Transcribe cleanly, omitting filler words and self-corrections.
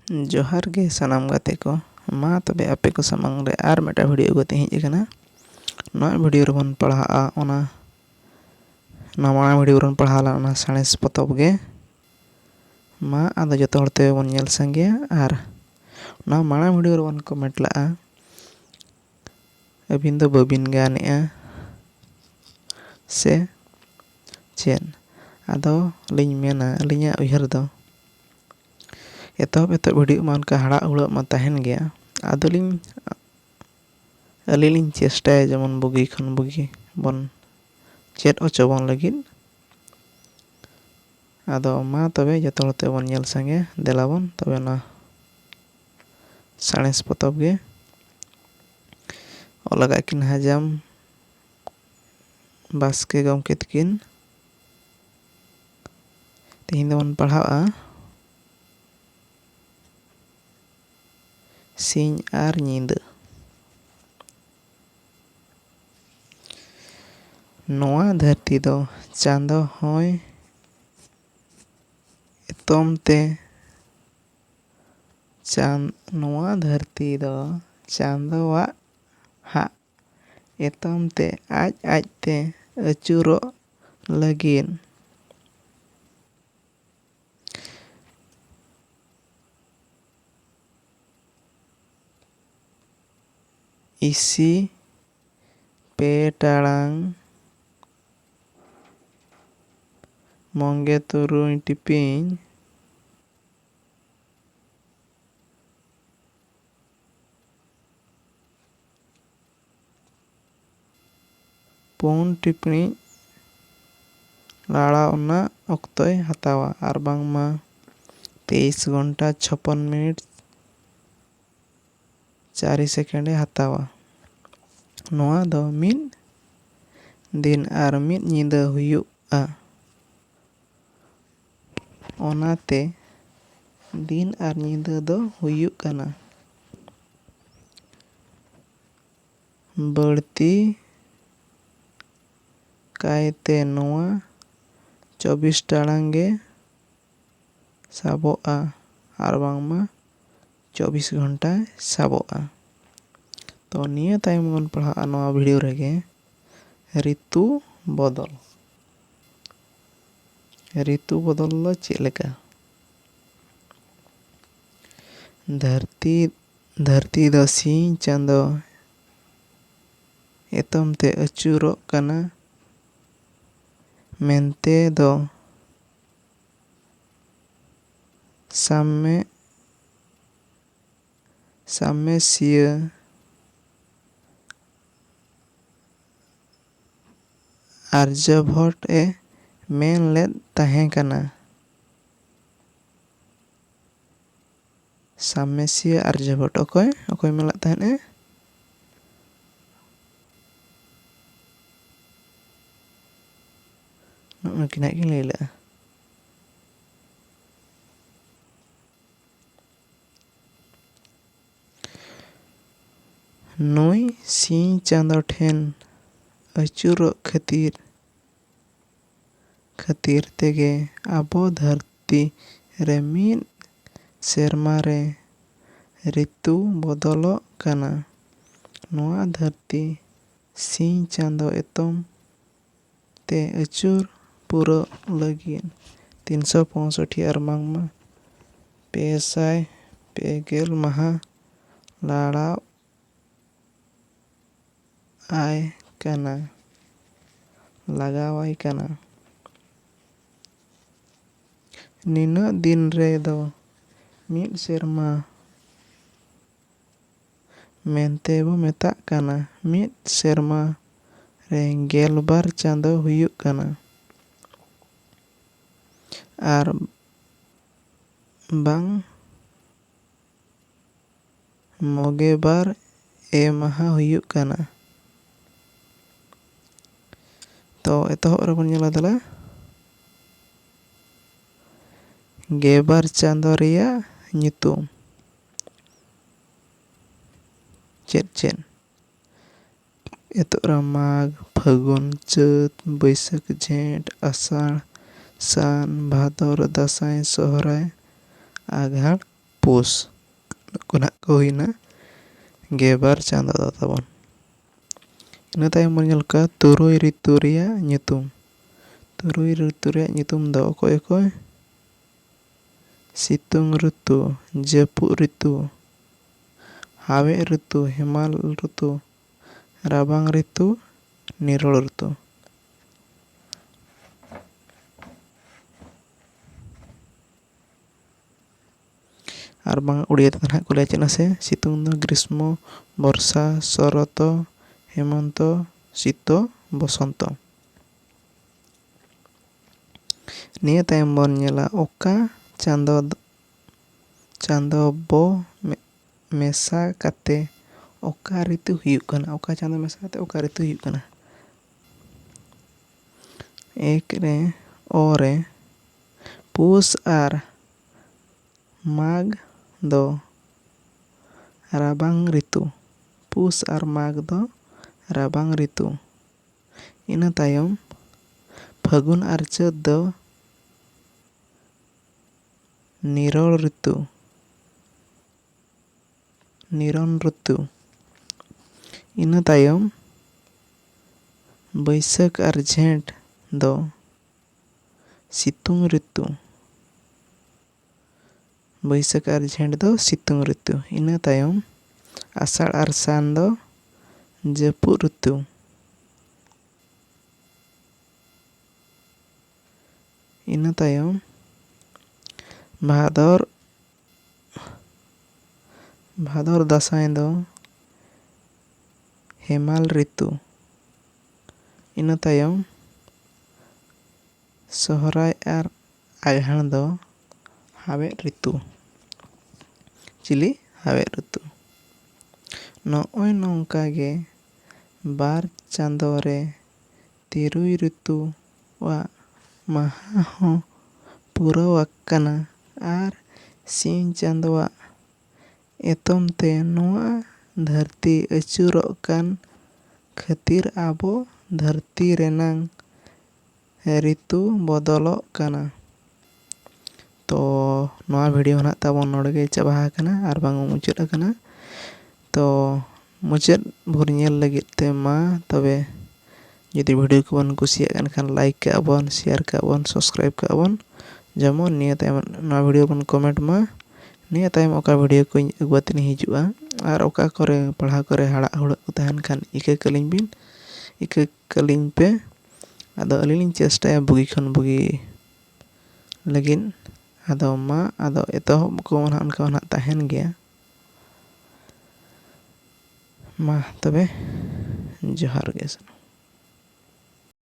जोहार गे सानाम गाते को मा तबे आपे को सामांग रे आर मेटा वीडियो को हेज अकना नवा वीडियो रबन पढ़ा ओना नवा वीडियो रबन पढ़ाला ओना साणेस पतोब गे मा आदो जतो हरते बन नेल संगे आर ना माना वीडियो रबन कमेंट ला अबिन दो बबिन गानेआ से चेन आदो लिंग मेना लिंगा उहर दो एतहब वीडियो मा उनका हड़ा उड़ा मा तहन गया आदोलिंग अलीलिंग चेष्टाय जेमन बुगी खन बुगी बन चेत ओचोबन लगिन आदो मा तबे जतो हरते बन नेल संगे देलाबन तबे ना साणेस पतोब गे ओलगा किन हजाम बास्के गमके तकिन तेहिन दोबन पढ़ाआ सिंह आर नींद नोआ धरती दो चांदो होय एतम ते नोआ धरती दो चांदोआ हा एतम ते आज ते अचुरो लगिन इसी पे टाड़ांग मोंगे तुरुई टिपिंग पुन टिप्पणी लाड़ा ओना अक्तोय हतावा आर बांगमा 23 घंटा 56 मिनट 4 सेकेंड हतावा नोआ दो मिन दिन आर मिन नींदा हुयुआ ओनाते दिन आर नींदा दो हुयुग कना बढ़ती कायते नोआ 24 टाड़ांग गे साबोआ आर बांगमा 24 घंटा साबोआ तो निया तायम बन पढ़ा नवा वीडियो रेगे ऋतु बदल लो चेलेका धरती दो सिंह चांदो एतम ते अचुरो कना मेंते दो सामे सिया आर्यभट्ट ए मेन लेद तहें कना सामेसिया आर्यभट्ट ओकोय मेला तहन ए नुकिना किन लैला नुई सिंह चांदो ठेन अचुरो खातिर तेगे आबो धरती रे मिन सेरमा रे ऋतु बदलो कना नोआ धरती सिंह चांदो एतम ते अचुर पूरा लगिन 365 आर मांगमा 550 महा लाड़ा आय कना लगावाय कना निना दिन रे दो मिद सेरमा मेंते बो मेता कना मिद सेरमा रे 12 चांदो हुयुग कना आर बांग मोगे बार ए महा हुयुग कना तो एतहब रे बन नेला दला गेबार चांदो रिया नितुम चेन एतोरा माघ फागुन चैत बैसाख झेंट आषाढ़ सान भादर दासाई सोहराय आघाड़ ᱯᱩᱥ ᱠᱚ ᱱᱟᱦᱟᱜ ko huina 12 ᱪᱟᱸᱫᱳ ᱫᱚ ᱛᱟᱵᱚᱱ. ᱤᱱᱟᱹ ᱛᱟᱭᱚᱢ ᱵᱚᱱ ᱧᱮᱞ ᱠᱚᱣᱟ ᱛᱩᱨᱩᱭ ᱨᱤᱛᱩ ᱨᱮᱭᱟᱜ ᱧᱩᱛᱩᱢ. ᱛᱩᱨᱩᱭ ᱨᱤᱛᱩ ᱨᱮᱭᱟᱜ ᱧᱩᱛᱩᱢ ᱫᱚ ᱚᱠᱚᱭ ᱚᱠᱚᱭ? ᱥᱤᱛᱩᱝ ᱨᱤᱛᱩ, ᱡᱟᱹᱯᱩᱫ ᱨᱤᱛᱩ, ᱦᱟᱣᱮᱫ ᱨᱤᱛᱩ, ᱦᱮᱢᱟᱞ ᱨᱤᱛᱩ, ᱨᱟᱵᱟᱝ ᱨᱤᱛᱩ, ᱱᱤᱨᱚᱲ ᱨᱤᱛᱩ. ᱟᱨ ᱵᱟᱝ ᱩᱲᱤᱭᱟ ᱛᱮᱫᱚ ᱱᱟᱦᱟᱜ ᱠᱚ ᱞᱟᱹᱭᱟ ᱪᱮᱫ ᱱᱟᱥᱮ ᱥᱤᱛᱩᱝ ᱫᱚ ᱜᱨᱤᱥᱢᱚ, ᱵᱚᱨᱥᱟ, শরৎ, হেমন্ত, শীত, বসন্ত. ᱱᱤᱭᱟᱹ ᱛᱟᱭᱚᱢ ᱵᱚᱱ ᱧᱮᱞᱟ ọᱠᱟ ᱪᱟᱸᱫᱳ ᱵᱚ ᱢᱮᱥᱟ ᱠᱟᱛᱮ ọᱠᱟ ᱨᱤᱛᱩ ᱦᱩᱭᱩᱜ ᱠᱟᱱᱟ. ọᱠᱟ ᱪᱟᱸᱫᱳ ᱢᱮᱥᱟ ᱠᱟᱛᱮ ọᱠᱟ ᱨᱤᱛᱩ ᱦᱩᱭᱩᱜ ᱠᱟᱱᱟ. 1 ᱨᱮ ᱚ ᱨᱮ ᱯᱩᱥ ᱟᱨ ᱢᱟᱜᱽ ᱫᱚ ᱨᱟᱵᱟᱝ ᱨᱤᱛᱩ. ᱯᱩᱥ ᱟᱨ ᱢᱟᱜᱽ ᱫᱚ ᱨᱟᱵᱟᱝ ᱨᱤᱛᱩ. ᱤᱱᱟᱹ ᱛᱟᱭᱚᱢ ᱯᱷᱟᱹᱜᱩᱱ ᱟᱨ ᱪᱟᱹᱛ ᱫᱚ ᱱᱤᱨᱚᱲ ᱨᱤᱛᱩ. ᱱᱤᱨᱚᱱ ᱨᱤᱛᱩ. ᱤᱱᱟᱹ ᱛᱟᱭᱚᱢ ᱵᱟᱹᱭᱥᱟᱹᱠᱷ ᱟᱨ ᱡᱷᱮᱸᱴ ᱫᱚ ᱥᱤᱛᱩᱝ ᱨᱤᱛᱩ. ᱵᱟᱹᱭᱥᱟᱹᱠᱷ ᱟᱨ ᱡᱷᱮᱸᱴ ᱫᱚ ᱥᱤᱛᱩᱝ ᱨᱤᱛᱩ. ᱤᱱᱟᱹ ᱛᱟᱭᱚᱢ ᱟᱥᱟᱲ ᱟᱨ ᱥᱟᱱ ᱫᱚ ᱡᱟᱹᱯᱩᱫ ᱨᱤᱛᱩ. ᱤᱱᱟᱹ ᱛᱟᱭᱚᱢ ᱵᱷᱟᱫᱚᱨ ᱫᱟᱸᱥᱟᱭ ᱫᱚ ᱦᱮᱢᱟᱞ ᱨᱤᱛᱩ. ᱤᱱᱟᱹ ᱛᱟᱭᱚᱢ ᱥᱚᱦᱨᱟᱭ ᱟᱨ ᱟᱸᱜᱷᱟᱬ ᱫᱚ ᱦᱟᱣᱮᱫ ᱨᱤᱛᱩ. ᱦᱟᱣᱮᱫ ᱨᱤᱛᱩ. ᱱᱚᱜᱼᱚᱭ ᱱᱚᱝᱠᱟ ᱜᱮ 2 ᱪᱟᱸᱫᱳ ᱨᱮ ᱛᱩᱨᱩᱭ ᱨᱤᱛᱩᱣᱟᱜ ᱢᱟᱦᱟ ᱦᱚᱸ ᱯᱩᱨᱟᱹᱣ ᱟᱠᱟᱱᱟ ᱟᱨ ᱥᱤᱧ ᱪᱟᱸᱫᱳᱣᱟᱜ ᱮᱛᱚᱢ ᱛᱮ ᱱᱚᱣᱟ ᱫᱷᱟᱹᱨᱛᱤ ᱟᱹᱪᱩᱨᱚᱜ ᱠᱟᱱ ᱠᱷᱟᱹᱛᱤᱨ ᱟᱵᱚ ᱫᱷᱟᱹᱨᱛᱤ ᱨᱮᱱᱟᱝ ᱨᱤᱛᱩ ᱵᱚᱫᱚᱞᱚᱜ ᱠᱟᱱᱟ. ᱛᱚ ᱱᱚᱣᱟ ᱵᱷᱤᱰᱤᱭᱳ ᱱᱟᱦᱟᱜ ᱛᱟᱵᱚᱱ ᱱᱚᱰᱮ ᱜᱮ ᱪᱟᱵᱟ ᱟᱠᱟᱱᱟ ᱟᱨ ᱵᱟᱝ ᱢᱩᱪᱟᱹᱫ ᱟᱠᱟᱱᱟ. ᱛᱚ ᱢᱩᱪᱟᱹᱫ ᱵᱷᱳᱨ ᱧᱮᱞ ᱞᱟᱹᱜᱤᱫ ᱛᱮ ᱢᱟ ᱛᱚᱵᱮ ᱡᱩᱫᱤ ᱵᱷᱤᱰᱤᱭᱳ ᱠᱚᱵᱚᱱ ᱠᱩᱥᱤᱭᱟᱜ ᱠᱟᱱ ᱠᱷᱟᱱ ᱞᱟᱭᱤᱠ ᱠᱟᱜᱼᱟ ᱵᱚᱱ, ᱥᱮᱭᱟᱨ ᱠᱟᱜᱼᱟ ᱵᱚᱱ, ᱥᱟᱵᱥᱠᱨᱟᱭᱤᱵ ᱠᱟᱜᱼᱟ ᱵᱚᱱ. ᱡᱮᱢᱚᱱ ᱱᱤᱭᱟᱹ ᱛᱟᱭᱚᱢ ᱱᱚᱣᱟ ᱵᱷᱤᱰᱤᱭᱳ ᱵᱚᱱ ᱠᱚᱢᱮᱱᱴ ᱢᱟ. ᱱᱤᱭᱟᱹ ᱛᱟᱭᱚᱢ ᱚᱠᱟ ᱵᱷᱤᱰᱤᱭᱳ ᱠᱚᱧ ᱟᱹᱜᱩ ᱠᱟᱛᱮᱫ ᱦᱤᱡᱩᱜᱼᱟ ᱟᱨ ᱚᱠᱟ ᱠᱚᱨᱮ ᱯᱟᱲᱦᱟᱣ ᱠᱚᱨᱮ ᱦᱟᱲᱟᱜ ᱦᱩᱲᱟᱹᱜ ᱠᱚ ᱛᱟᱦᱮᱱ ᱠᱷᱟᱱ ᱤᱠᱟᱹ ᱠᱟᱹᱞᱤᱧ ᱯᱮ. ᱟᱫᱚ ᱟᱹᱞᱤᱧ ᱞᱤᱧ ᱪᱮᱥᱴᱟᱭᱟ ᱵᱩᱜᱤ ᱠᱷᱚᱱ ᱵᱩᱜᱤ ᱞᱟᱹᱜᱤᱫ. ᱟᱫᱚ ᱮᱛᱚᱦᱚᱵ ᱠᱚ ᱱᱟᱦᱟᱜ ᱚᱱᱠᱟ ᱱᱟᱦᱟᱜ ᱛᱟᱦᱮᱱ ᱜᱮᱭᱟ. ᱢᱟ ᱛᱚᱵᱮ ᱡᱚᱦᱟᱨ ᱜᱮ.